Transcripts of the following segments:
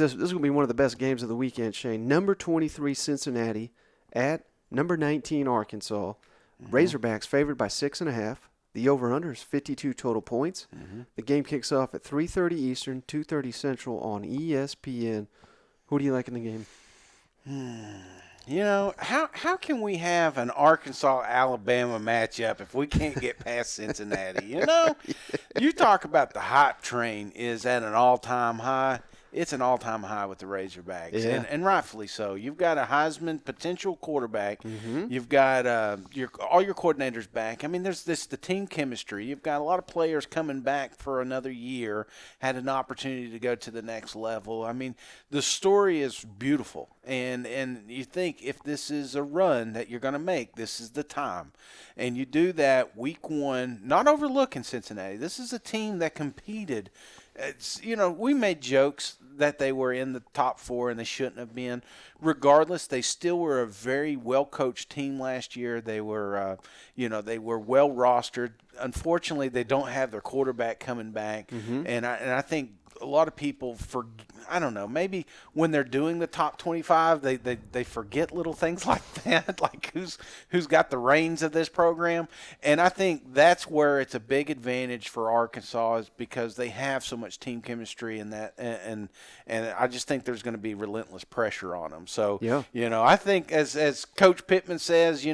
This is going to be one of the best games of the weekend, Shane. Number 23 Cincinnati at number 19 Arkansas. Razorbacks favored by 6.5. The over-under is 52 total points. The game kicks off at 3:30 Eastern, 2:30 Central on ESPN. Who do you like in the game? You know, how can we have an Arkansas-Alabama matchup if we can't get past Cincinnati? You know, you talk about the hype train is at an all-time high. It's an all-time high with the Razorbacks, and rightfully so. You've got a Heisman potential quarterback. You've got all your coordinators back. I mean, there's the team chemistry. You've got a lot of players coming back for another year, had an opportunity to go to the next level. I mean, the story is beautiful, and you think if this is a run that you're going to make, this is the time. And you do that week one, not overlooking Cincinnati. This is a team that competed. We made jokes that they were in the top four and they shouldn't have been. Regardless, they still were a very well-coached team last year. They were, they were well-rostered. Unfortunately, they don't have their quarterback coming back, and I think a lot of people I don't know, maybe when they're doing the top 25, they forget little things like that, like who's got the reins of this program. And I think that's where it's a big advantage for Arkansas, is because they have so much team chemistry and that, and I just think there's going to be relentless pressure on them. So, I think as Coach Pittman says,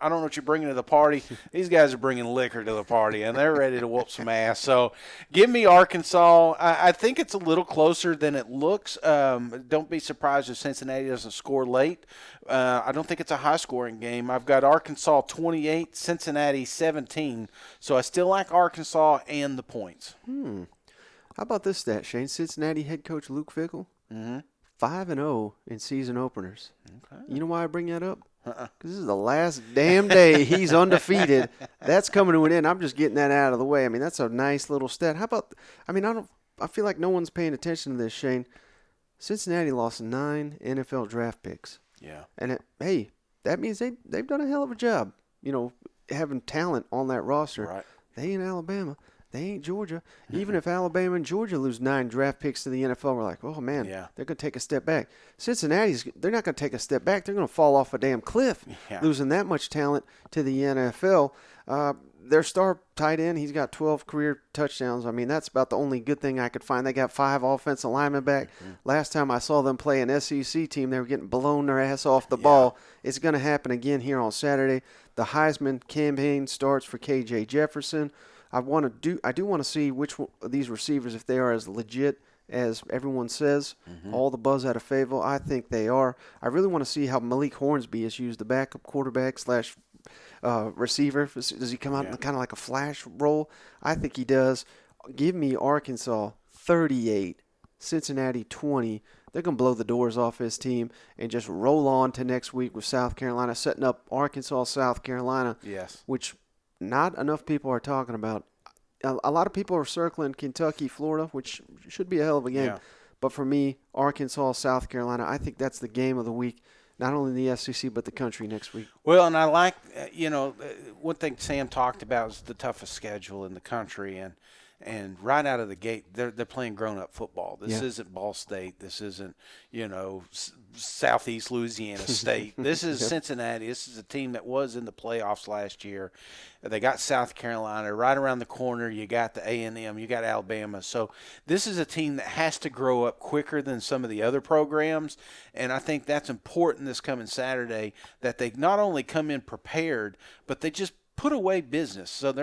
I don't know what you're bringing to the party. These guys are bringing liquor to the party, and they're ready to whoop some ass. So give me Arkansas. I think it's a little closer than it looks. Don't be surprised if Cincinnati doesn't score late. I don't think it's a high-scoring game. I've got Arkansas 28, Cincinnati 17. So I still like Arkansas and the points. How about this stat, Shane? Cincinnati head coach Luke Fickell, 5-0 in season openers. Okay. You know why I bring that up? Because this is the last damn day he's undefeated. That's coming to an end. I'm just getting that out of the way. I mean, that's a nice little stat. How about – I feel like no one's paying attention to this, Shane. Cincinnati lost 9 NFL draft picks. Yeah. And, that means they've done a hell of a job, having talent on that roster. Right. They ain't Alabama. They ain't Georgia. Even if Alabama and Georgia lose 9 draft picks to the NFL, we're like, oh, man, they're going to take a step back. They're not going to take a step back. They're going to fall off a damn cliff, losing that much talent to the NFL. Their star tight end, he's got 12 career touchdowns. I mean, that's about the only good thing I could find. They got 5 offensive linemen back. Last time I saw them play an SEC team, they were getting blown their ass off the ball. It's going to happen again here on Saturday. The Heisman campaign starts for KJ Jefferson. I do want to see which one of these receivers, if they are as legit as everyone says, all the buzz out of Fayetteville. I think they are. I really want to see how Malik Hornsby is used, the backup quarterback / receiver. Does he come out in kind of like a flash role? I think he does. Give me Arkansas 38, Cincinnati 20. They're going to blow the doors off his team and just roll on to next week with South Carolina, setting up Arkansas, South Carolina, which not enough people are talking about. A lot of people are circling Kentucky, Florida, which should be a hell of a game. Yeah. But for me, Arkansas, South Carolina, I think that's the game of the week, not only in the SEC but the country next week. Well, and I like, one thing Sam talked about is the toughest schedule in the country, and right out of the gate, they're playing grown-up football. This isn't Ball State. This isn't, Southeast Louisiana State. This is Cincinnati. This is a team that was in the playoffs last year. They got South Carolina right around the corner. You got the A&M. You got Alabama. So this is a team that has to grow up quicker than some of the other programs, and I think that's important this coming Saturday, that they not only come in prepared, but they just put away business. So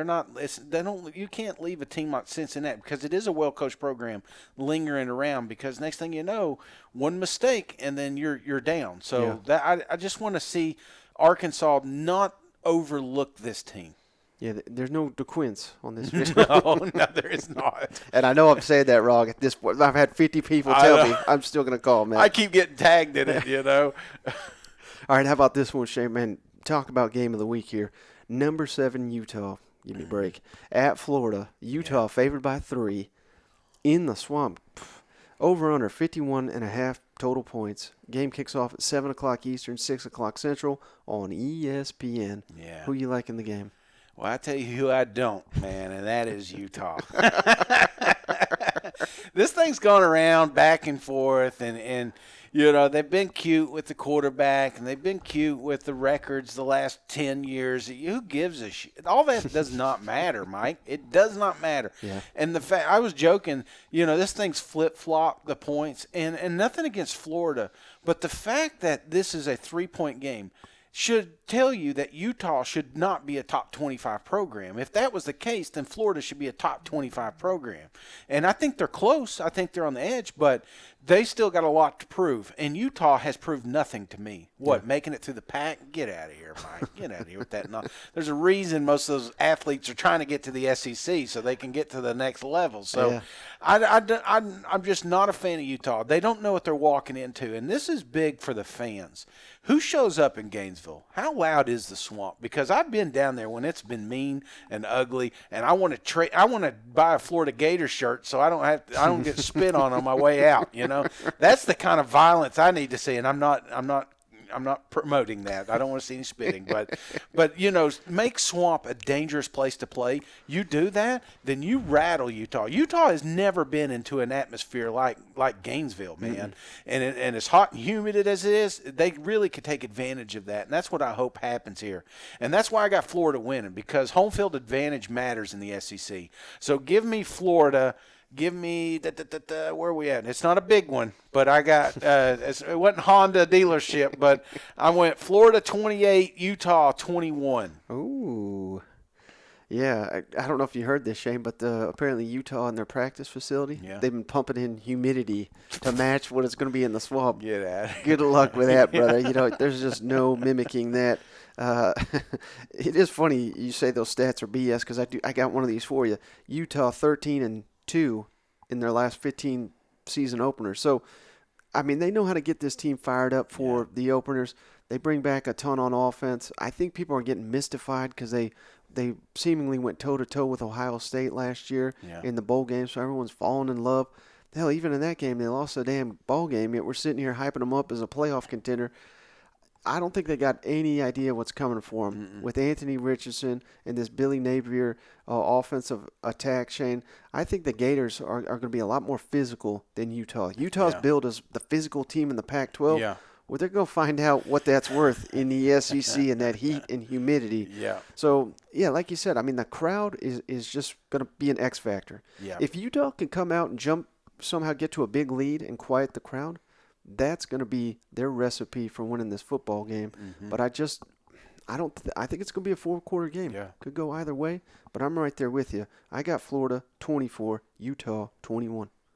you can't leave a team like Cincinnati, because it is a well-coached program, lingering around, because next thing you know, one mistake and then you're down. So I just want to see Arkansas not overlook this team. Yeah, there's no DeQuince on this video. No, there is not. And I know I'm saying that wrong at this point. I've had 50 people tell me. I'm still going to call, man. I keep getting tagged in it, All right, how about this one, Shane? Man, talk about game of the week here. Number 7, Utah. Give me a break. At Florida, Utah favored by 3 in the Swamp. Over under 51.5 total points. Game kicks off at 7 o'clock Eastern, 6 o'clock Central on ESPN. Yeah. Who you like in the game? Well, I tell you who I don't, man, and that is Utah. This thing's gone around back and forth, and you know, they've been cute with the quarterback, and they've been cute with the records the last 10 years. Who gives a shit? All that does not matter, Mike. It does not matter. Yeah. And the fact, I was joking, you know, this thing's flip-flop the points, and nothing against Florida, but the fact that this is a 3-point game should tell you that Utah should not be a top 25 program. If that was the case, then Florida should be a top 25 program. And I think they're close. I think they're on the edge, but they still got a lot to prove. And Utah has proved nothing to me. What, making it through the pack? Get out of here, Mike. Get out of here with that. There's a reason most of those athletes are trying to get to the SEC so they can get to the next level. So I'm just not a fan of Utah. They don't know what they're walking into. And this is big for the fans. Who shows up in Gainesville? How loud is the Swamp? Because I've been down there when it's been mean and ugly, and I want to buy a Florida Gator shirt so I don't get spit on my way out. You know, that's the kind of violence I need to see, and I'm not promoting that. I don't want to see any spitting, but you know, make Swamp a dangerous place to play. You do that, then you rattle Utah. Utah has never been into an atmosphere like Gainesville, man. Mm-hmm. And as hot and humid as it is, they really could take advantage of that, and that's what I hope happens here. And that's why I got Florida winning, because home field advantage matters in the SEC. So give me Florida. Give me where are we at? It's not a big one, but I got it wasn't Honda dealership, but I went Florida 28, Utah 21. Ooh, yeah. I don't know if you heard this, Shane, but apparently Utah in their practice facility, they've been pumping in humidity to match what it's going to be in the Swamp. Get out. Good luck with that, brother. You know, there's just no mimicking that. It is funny you say those stats are BS, because I got one of these for you. Utah 13-2 in their last 15 season openers. So, I mean, they know how to get this team fired up for the openers. They bring back a ton on offense. I think people are getting mystified because they seemingly went toe-to-toe with Ohio State last year in the bowl game, so everyone's falling in love. Hell, even in that game, they lost a damn bowl game, yet we're sitting here hyping them up as a playoff contender. I don't think they got any idea what's coming for them. With Anthony Richardson and this Billy Napier offensive attack, Shane. I think the Gators are going to be a lot more physical than Utah. Utah's billed as the physical team in the Pac-12. Yeah. Well, they're going to find out what that's worth in the SEC and that heat and humidity. Yeah. So, yeah, like you said, I mean, the crowd is just going to be an X factor. Yeah. If Utah can come out and somehow get to a big lead and quiet the crowd, that's going to be their recipe for winning this football game. But I think it's going to be a 4-quarter game. Yeah. Could go either way, but I'm right there with you. I got Florida 24, Utah 21.